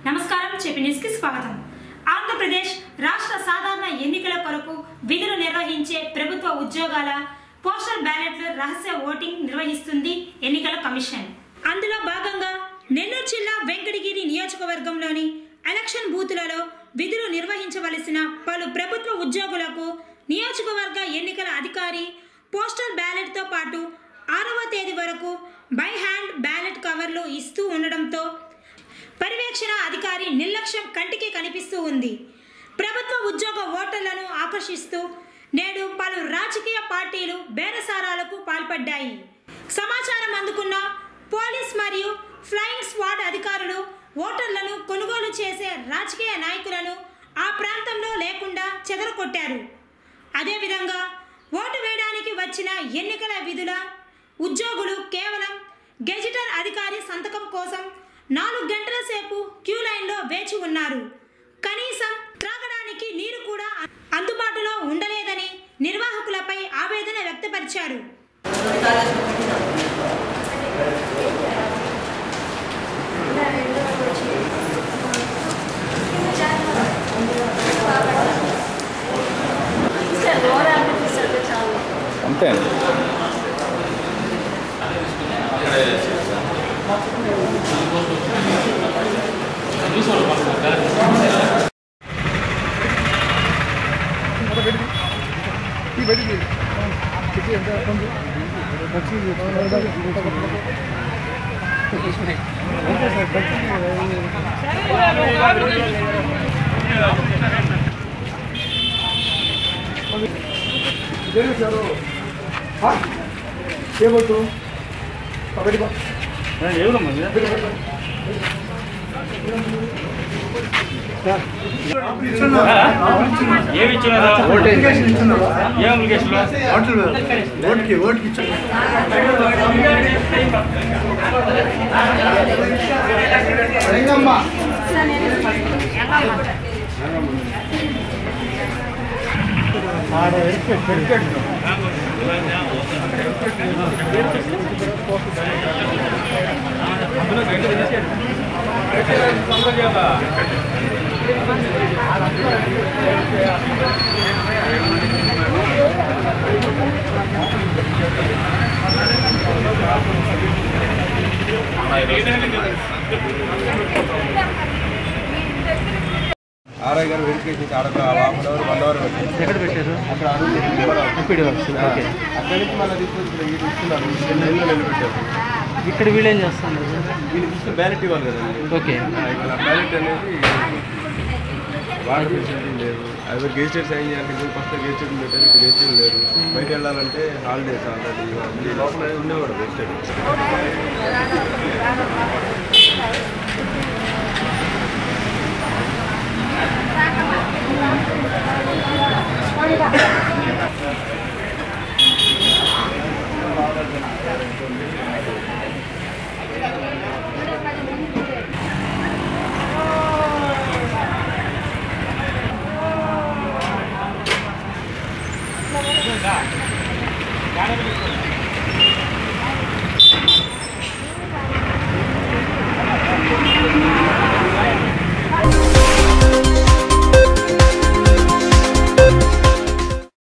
నమస్కారం చెప్పి న్యూస్ కి స్వాగతం. ఆంధ్రప్రదేశ్ రాష్ట్ర సాధారణ ఎన్నికల కొరకు విధులు నిర్వహించే ప్రభుత్వ ఉద్యోగాల పోస్టల్ బ్యాలెట్ల రహస్య ఓటింగ్ నిర్వహిస్తుంది ఎన్నికల కమిషన్. అందులో భాగంగా నెల్లూరు జిల్లా వెంకటగిరి నియోజకవర్గంలోని ఎలక్షన్ బూతులలో విధులు నిర్వహించవలసిన పలు ప్రభుత్వ ఉద్యోగులకు నియోజకవర్గ ఎన్నికల అధికారి పోస్టల్ బ్యాలెట్ తో పాటు 6వ తేదీ వరకు బై హ్యాండ్ బ్యాలెట్ కవర్లు ఇస్తూ ఉండడంతో పర్యవేక్షణ అధికారి నిర్లక్ష్యం కంటికి కనిపిస్తూ ఉంది. ప్రభుత్వ ఉద్యోగ ఓటర్లను ఆకర్షిస్తూ నేడు పలు రాజకీయ పార్టీలు బేరసారాలకు పాల్పడ్డాయి. సమాచారం అందుకున్న పోలీస్ మరియు ఫ్లయింగ్ స్క్వాడ్ అధికారులు ఓటర్లను కొనుగోలు చేసే రాజకీయ నాయకులను ఆ ప్రాంతంలో లేకుండా చెదరగొట్టారు. అదేవిధంగా ఓటు వేయడానికి వచ్చిన ఎన్నికల విధుల ఉద్యోగులు కేవలం గెజిటర్ అధికారి సంతకం కోసం 4 గంటల సేపు క్యూ లైన్లో వేచి ఉన్నారు. కనీసం త్రాగడానికి నీరు కూడా అందుబాటులో ఉండలేదని నిర్వాహకులపై ఆవేదన వ్యక్తపరిచారు. అంతే ఆర్ఐ గారు verification half an hour 1 hour ఎక్కడ పెట్టారు? అక్కడ అక్కడి నుంచి మళ్ళీ తీసుకొచ్చుకున్నారు నిలబెట్టారు. ఇక్కడ వీళ్ళేం చేస్తున్నారు? వీళ్ళు తీసుకుని బ్యాలెట్ ఇవ్వాలి కదా. ఓకే, ఇక్కడ బ్యాలెట్ అనేది వాటర్ ఫెసిలిటీ లేదు. అవి గెజిటెడ్ సైన్ చేయాలంటే ఫస్ట్ గెజిటెడ్ పెట్టారు, ఇప్పుడు గెజిటెడ్ లేదు. బయట వెళ్ళాలంటే హాలిడేస్ ఆల్రెడీ లోపల ఉండేవాడు గెజిటెడ్.